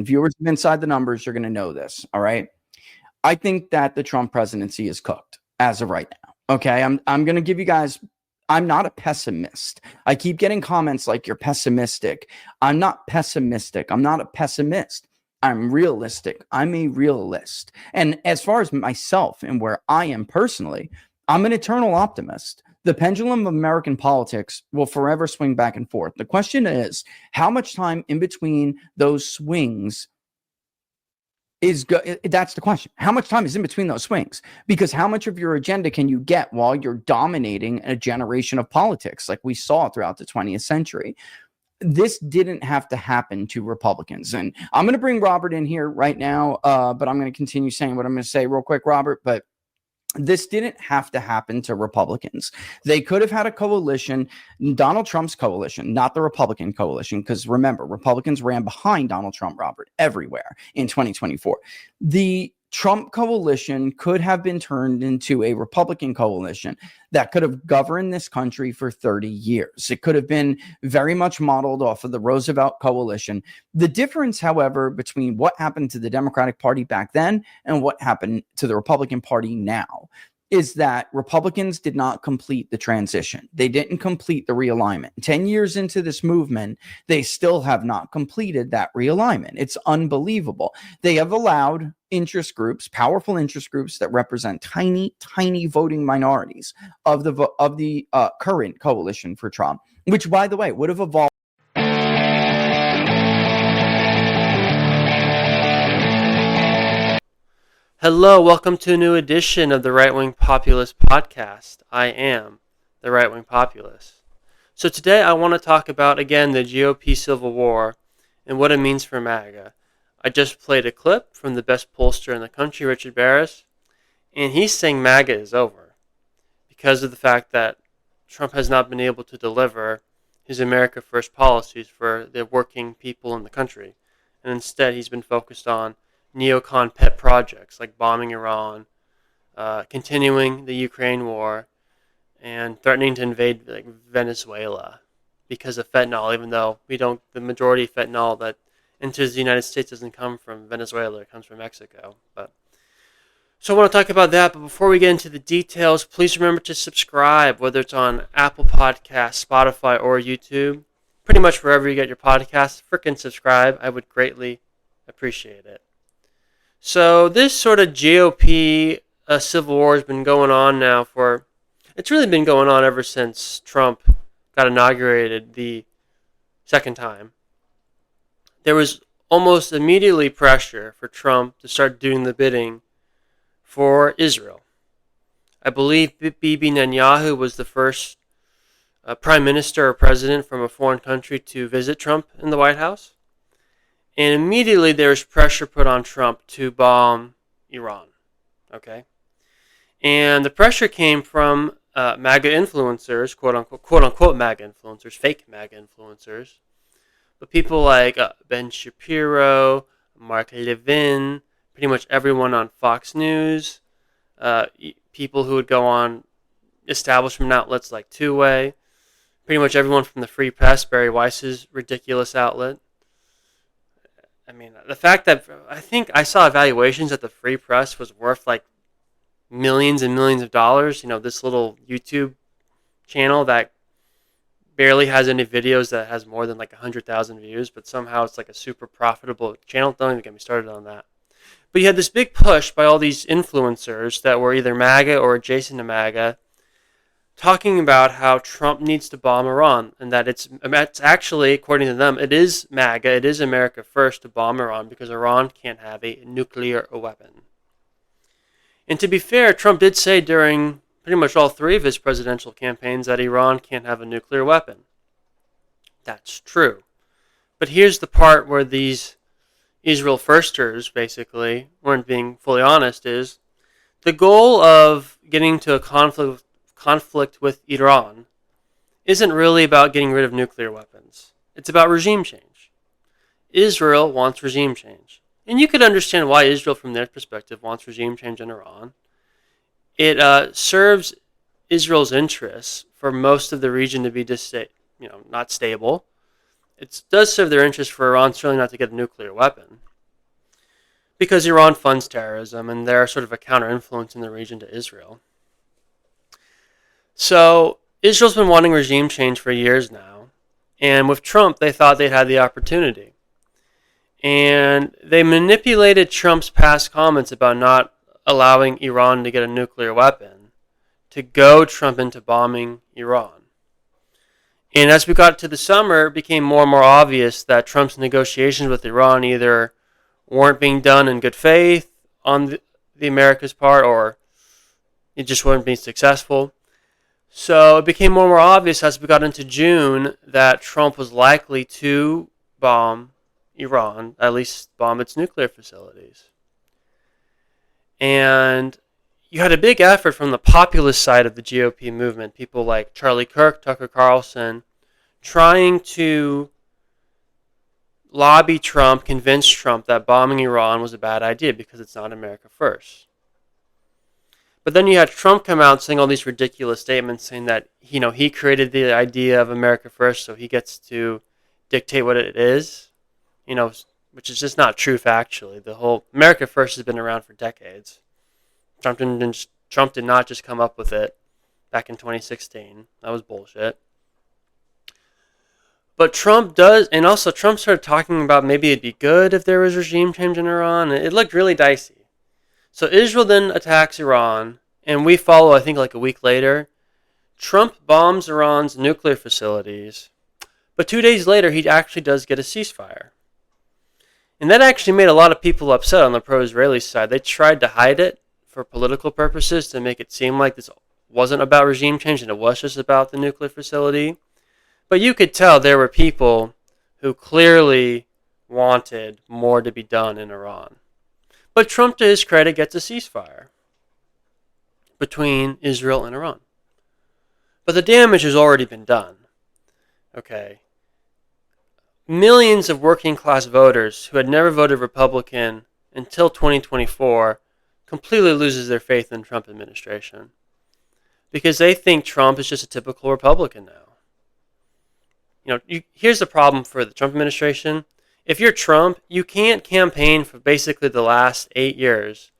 and viewers of Inside the Numbers, you're going to know this, all right? I think that the Trump presidency is cooked as of right now, okay? I'm going to give you guys, I'm not a pessimist. I keep getting comments like you're pessimistic. I'm not pessimistic. I'm not a pessimist. I'm realistic. I'm a realist. And as far as myself and where I am personally, I'm an eternal optimist. The pendulum of American politics will forever swing back and forth. The question is, how much time in between those swings that's the question. How much time is in between those swings? Because how much of your agenda can you get while you're dominating a generation of politics like we saw throughout the 20th century? This didn't have to happen to Republicans. And I'm going to bring Robert in here right now, but I'm going to continue saying what I'm going to say real quick, Robert. But this didn't have to happen to Republicans. They could have had a coalition, Donald Trump's coalition, not the Republican coalition, because remember, Republicans ran behind Donald Trump, Robert, everywhere in 2024. The Trump coalition could have been turned into a Republican coalition that could have governed this country for 30 years. It could have been very much modeled off of the Roosevelt coalition. The difference, however, between what happened to the Democratic Party back then and what happened to the Republican Party now is that Republicans did not complete the transition. They didn't complete the realignment. 10 years into this movement, they still have not completed that realignment. It's unbelievable. They have allowed interest groups, powerful interest groups that represent tiny, tiny voting minorities of the current coalition for Trump, which, by the way, would have evolved. Hello, welcome to a new edition of the Right Wing Populist Podcast. I am the Right Wing Populist. So today I want to talk about, again, the GOP Civil War and what it means for MAGA. I just played a clip from the best pollster in the country, Richard Barris, and he's saying MAGA is over because of the fact that Trump has not been able to deliver his America First policies for the working people in the country. And instead he's been focused on neocon pet projects like bombing Iran, continuing the Ukraine war, and threatening to invade Venezuela because of fentanyl, even though the majority of fentanyl that enters the United States doesn't come from Venezuela, it comes from Mexico. So I want to talk about that, but before we get into the details, please remember to subscribe, whether it's on Apple Podcasts, Spotify, or YouTube. Pretty much wherever you get your podcasts, frickin' subscribe. I would greatly appreciate it. So this sort of GOP civil war has been going on now it's really been going on ever since Trump got inaugurated the second time. There was almost immediately pressure for Trump to start doing the bidding for Israel. I believe Bibi Netanyahu was the first prime minister or president from a foreign country to visit Trump in the White House. And immediately there was pressure put on Trump to bomb Iran. Okay? And the pressure came from MAGA influencers, quote unquote MAGA influencers, fake MAGA influencers. But people like Ben Shapiro, Mark Levin, pretty much everyone on Fox News, people who would go on establishment outlets like Two-Way, pretty much everyone from the Free Press, Barry Weiss's ridiculous outlet. I mean, the fact that I think I saw evaluations that the Free Press was worth like millions and millions of dollars. This little YouTube channel that barely has any videos that has more than like 100,000 views, but somehow it's like a super profitable channel. Don't even get me started on that. But you had this big push by all these influencers that were either MAGA or adjacent to MAGA, talking about how Trump needs to bomb Iran, and that it's actually, according to them, it is MAGA, it is America First to bomb Iran because Iran can't have a nuclear weapon. And to be fair, Trump did say during pretty much all three of his presidential campaigns that Iran can't have a nuclear weapon. That's true. But here's the part where these Israel firsters basically weren't being fully honest is the goal of getting to a conflict with Iran isn't really about getting rid of nuclear weapons. It's about regime change. Israel wants regime change. And you could understand why Israel, from their perspective, wants regime change in Iran. It serves Israel's interests for most of the region to be not stable. It does serve their interest for Iran certainly not to get a nuclear weapon. because Iran funds terrorism and they're sort of a counter-influence in the region to Israel. So Israel's been wanting regime change for years now, and with Trump, they thought they'd had the opportunity. And they manipulated Trump's past comments about not allowing Iran to get a nuclear weapon to goad Trump into bombing Iran. And as we got to the summer, it became more and more obvious that Trump's negotiations with Iran either weren't being done in good faith on the America's part, or it just weren't being successful. So it became more and more obvious as we got into June that Trump was likely to bomb Iran, at least bomb its nuclear facilities. And you had a big effort from the populist side of the GOP movement, people like Charlie Kirk, Tucker Carlson, trying to lobby Trump, convince Trump that bombing Iran was a bad idea because it's not America first. But then you had Trump come out saying all these ridiculous statements saying that, he created the idea of America first, so he gets to dictate what it is, which is just not true factually. The whole America first has been around for decades. Trump did not just come up with it back in 2016. That was bullshit. But Trump does, and also Trump started talking about maybe it'd be good if there was regime change in Iran. It looked really dicey. So Israel then attacks Iran, and we follow, I think, like a week later. Trump bombs Iran's nuclear facilities, but 2 days later, he actually does get a ceasefire. And that actually made a lot of people upset on the pro-Israeli side. They tried to hide it for political purposes to make it seem like this wasn't about regime change and it was just about the nuclear facility. But you could tell there were people who clearly wanted more to be done in Iran. But Trump, to his credit, gets a ceasefire between Israel and Iran. But the damage has already been done. Okay. Millions of working class voters who had never voted Republican until 2024 completely loses their faith in the Trump administration because they think Trump is just a typical Republican now. Here's the problem for the Trump administration. If you're Trump, you can't campaign for basically the last 8 years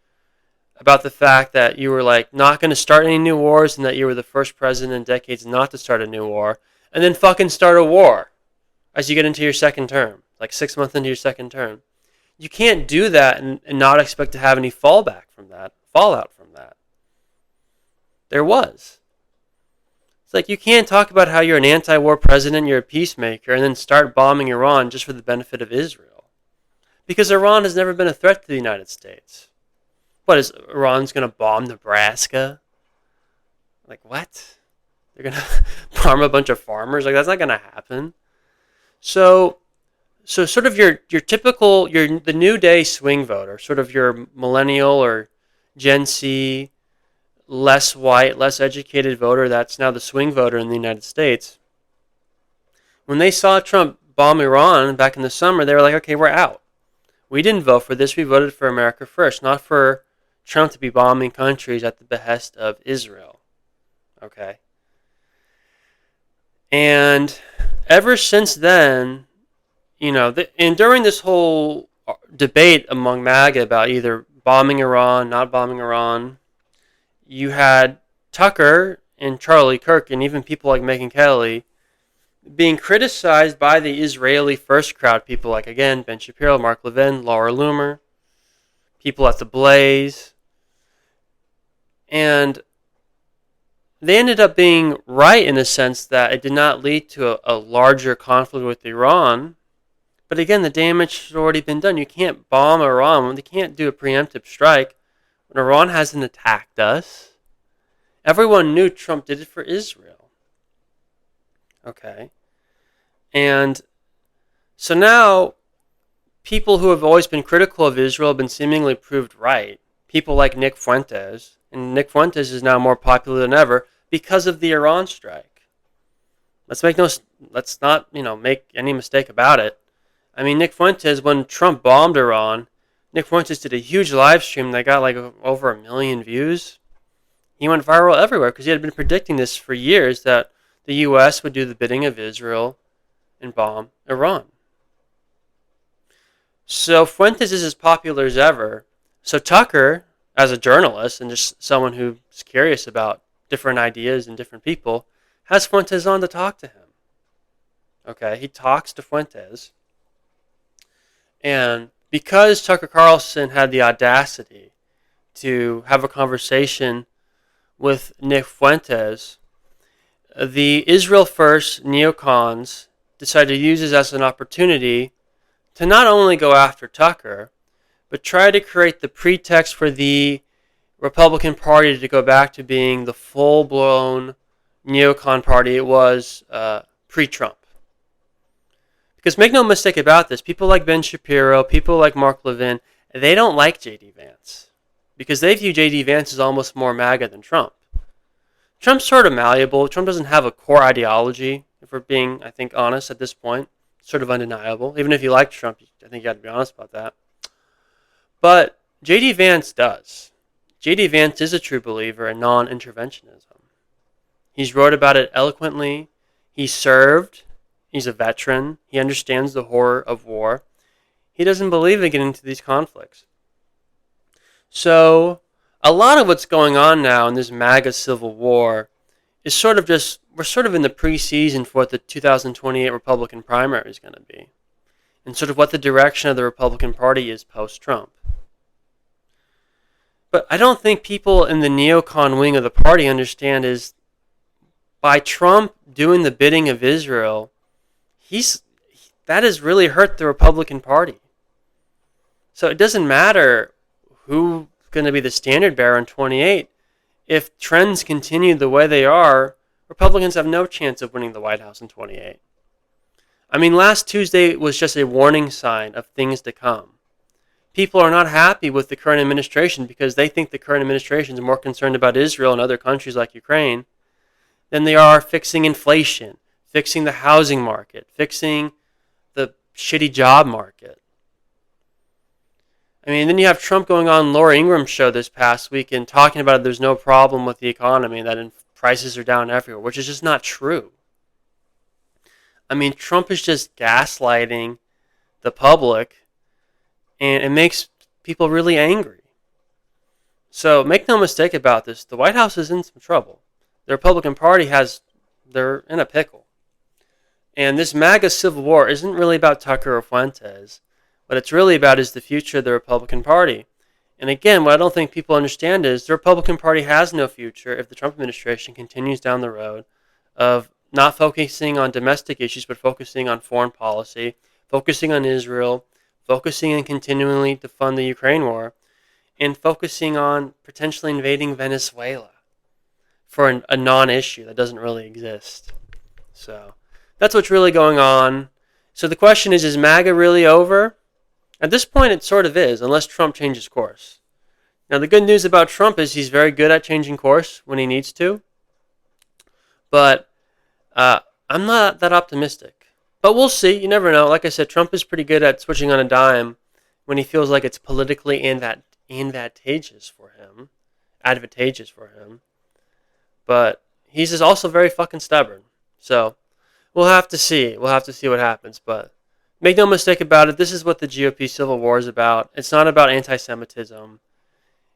about the fact that you were not going to start any new wars and that you were the first president in decades not to start a new war, and then fucking start a war as you get into your second term, 6 months into your second term. You can't do that and not expect to have any fallout from that. There was. It's you can't talk about how you're an anti-war president, you're a peacemaker, and then start bombing Iran just for the benefit of Israel. Because Iran has never been a threat to the United States. What, is Iran's going to bomb Nebraska? What? They're going to bomb a bunch of farmers? That's not going to happen. So sort of your typical, the new day swing voter, sort of your millennial or Gen Z, less white, less educated voter that's now the swing voter in the United States, when they saw Trump bomb Iran back in the summer, they were like, okay, we're out. We didn't vote for this. We voted for America first, not for Trump to be bombing countries at the behest of Israel. Okay? And ever since then, and during this whole debate among MAGA about either bombing Iran, not bombing Iran, you had Tucker and Charlie Kirk and even people like Megyn Kelly being criticized by the Israeli first crowd, people like, again, Ben Shapiro, Mark Levin, Laura Loomer, people at The Blaze. And they ended up being right in the sense that it did not lead to a larger conflict with Iran. But again, the damage has already been done. You can't bomb Iran. You can't do a preemptive strike when Iran hasn't attacked us. Everyone knew Trump did it for Israel. Okay. And so now people who have always been critical of Israel have been seemingly proved right. People like Nick Fuentes. And Nick Fuentes is now more popular than ever because of the Iran strike. Let's not make any mistake about it. I mean, Nick Fuentes, when Trump bombed Iran, Nick Fuentes did a huge live stream that got over 1 million views. He went viral everywhere because he had been predicting this for years, that the U.S. would do the bidding of Israel and bomb Iran. So Fuentes is as popular as ever. So Tucker, as a journalist and just someone who's curious about different ideas and different people, has Fuentes on to talk to him. Okay, he talks to Fuentes. And because Tucker Carlson had the audacity to have a conversation with Nick Fuentes, the Israel First neocons decided to use this as an opportunity to not only go after Tucker, but try to create the pretext for the Republican Party to go back to being the full-blown neocon party it was pre-Trump. Because make no mistake about this, people like Ben Shapiro, people like Mark Levin, they don't like J.D. Vance. Because they view J.D. Vance as almost more MAGA than Trump. Trump's sort of malleable. Trump doesn't have a core ideology, if we're being, I think, honest at this point. It's sort of undeniable. Even if you like Trump, I think you got to be honest about that. But J.D. Vance does. J.D. Vance is a true believer in non-interventionism. He's wrote about it eloquently. He served. He's a veteran. He understands the horror of war. He doesn't believe in getting into these conflicts. So a lot of what's going on now in this MAGA civil war is sort of just, we're sort of in the preseason for what the 2028 Republican primary is going to be. And sort of what the direction of the Republican Party is post-Trump. But I don't think people in the neocon wing of the party understand is by Trump doing the bidding of Israel, that has really hurt the Republican Party. So it doesn't matter who's going to be the standard bearer in 28. If trends continue the way they are, Republicans have no chance of winning the White House in 28. I mean, last Tuesday was just a warning sign of things to come. People are not happy with the current administration because they think the current administration is more concerned about Israel and other countries like Ukraine than they are fixing inflation, fixing the housing market, fixing the shitty job market. I mean, then you have Trump going on Laura Ingram's show this past week and talking about there's no problem with the economy and that prices are down everywhere, which is just not true. I mean, Trump is just gaslighting the public, and it makes people really angry. So make no mistake about this, the White House is in some trouble. The Republican Party they're in a pickle. And this MAGA civil war isn't really about Tucker or Fuentes. What it's really about is the future of the Republican Party. And again, what I don't think people understand is the Republican Party has no future if the Trump administration continues down the road of not focusing on domestic issues, but focusing on foreign policy, focusing on Israel, focusing on continually to fund the Ukraine war, and focusing on potentially invading Venezuela for a non-issue that doesn't really exist. So that's what's really going on. So the question is MAGA really over? At this point, it sort of is, unless Trump changes course. Now, the good news about Trump is he's very good at changing course when he needs to. But I'm not that optimistic. But we'll see. You never know. Like I said, Trump is pretty good at switching on a dime when he feels like it's politically advantageous for him. But he's just also very fucking stubborn. So we'll have to see. We'll have to see what happens. But make no mistake about it, this is what the GOP civil war is about. It's not about anti-Semitism.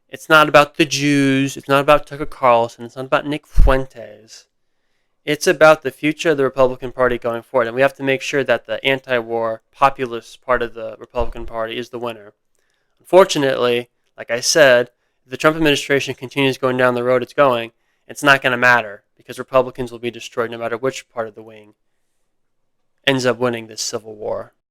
It's not about the Jews. It's not about Tucker Carlson. It's not about Nick Fuentes. It's about the future of the Republican Party going forward. And we have to make sure that the anti-war populist part of the Republican Party is the winner. Unfortunately, like I said, if the Trump administration continues going down the road it's going, it's not going to matter because Republicans will be destroyed no matter which part of the wing ends up winning this civil war.